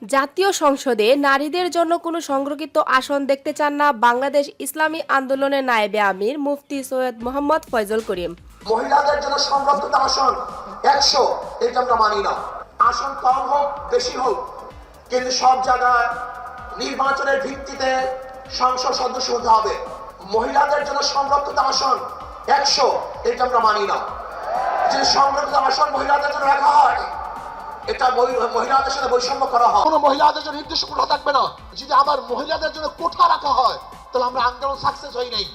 জাতীয় সংসদে নারীদের জন্য কোনো সংরক্ষিত আসন দেখতে চান না বাংলাদেশ ইসলামী আন্দোলনের নায়েবে আমির মুফতি সৈয়দ মোহাম্মদ ফয়জুল করিম। মহিলাদের জন্য সংরক্ষিত আসন 100, এটা আমরা মানি না। আসন কম হোক বেশি হোক, কিন্তু সব জায়গায় নির্বাচনের ভিত্তিতে সংসদ সদস্য হতে হবে। মহিলাদের জন্য সংরক্ষিত আসন 100, এটা আমরা মানি না। যে সংরক্ষিত আসন মহিলাদের জন্য রাখা হয়, এটা মহিলাদের সাথে বৈষম্য করা হয়। কোনো মহিলাদের জন্য নির্দিষ্ট কোঠা থাকবে না। যদি আবার মহিলাদের জন্য কোঠা রাখা হয়, তাহলে আমরা আন্দোলন সাকসেস হই নাই।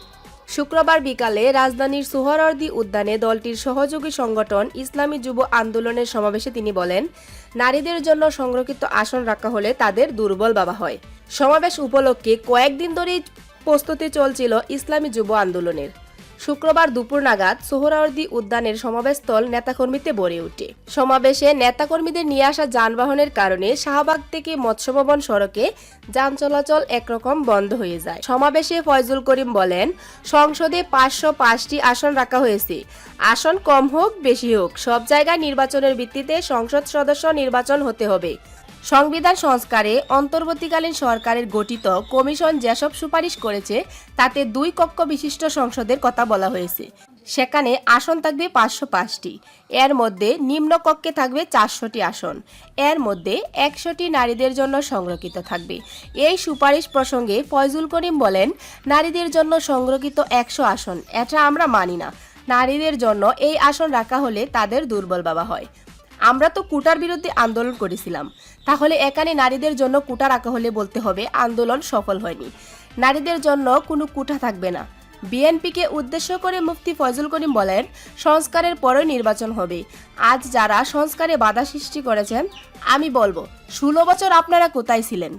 শুক্রবার বিকালে রাজধানীর সোহরাওয়ার্দী উদ্যানে দলটির সহযোগী সংগঠন ইসলামী যুব আন্দোলনের সমাবেশে তিনি বলেন, নারীদের জন্য সংরক্ষিত আসন রাখা হলে তাদের দুর্বল ভাবা হয়। সমাবেশ উপলক্ষে কয়েকদিন ধরেই প্রস্তুতি চলছিল ইসলামী যুব আন্দোলনের। শুক্রবার দুপুর নাগাদ সোহরাওয়ার্দী উদ্যানের সমাবেশস্থল নেতাকর্মীতে ভরে ওঠে। সমাবেশে নেতাকর্মীদের নিয়ে আসা যানবাহনের কারণে শাহবাগ থেকে মৎস্যভবন সড়কে যান চলাচল একরকম বন্ধ হয়ে যায়। সমাবেশে ফয়জুল করিম বলেন, সংসদে 505টি আসন রাখা হয়েছে। আসন কম হোক বেশি হোক, সব জায়গায় নির্বাচনের ভিত্তিতে সংসদ সদস্য নির্বাচন হতে হবে। সংবিধান সংস্কারে অন্তর্বর্তীকালীন সরকারের গঠিত কমিশন যেসব সুপারিশ করেছে তাতে 2 কক্ষ বিশিষ্ট সংসদের কথা বলা হয়েছে। সেখানে আসন থাকবে 505টি, এর মধ্যে নিম্ন কক্ষে থাকবে 400টি আসন, এর মধ্যে 100টি নারীদের জন্য সংরক্ষিত থাকবে। এই সুপারিশ প্রসঙ্গে ফয়জুল করিম বলেন, নারীদের জন্য সংরক্ষিত 100 আসন, এটা আমরা মানি না। নারীদের জন্য এই আসন রাখা হলে তাদের দুর্বল ভাবা হয়। আমরা তো কোটার বিরুদ্ধে আন্দোলন করেছিলাম, তাহলে এখানে নারীদের জন্য কোটা রাখা হলে বলতে হবে আন্দোলন সফল হয়নি। নারীদের জন্য কোনো কোটা থাকবে না। বিএনপিকে উদ্দেশ্য করে মুফতি ফয়জুল করিম বলেন, সংস্কারের পরই নির্বাচন হবে। আজ যারা সংস্কারে বাধা সৃষ্টি করেছেন, আমি বলবো 16 বছর আপনারা কোথায় ছিলেন?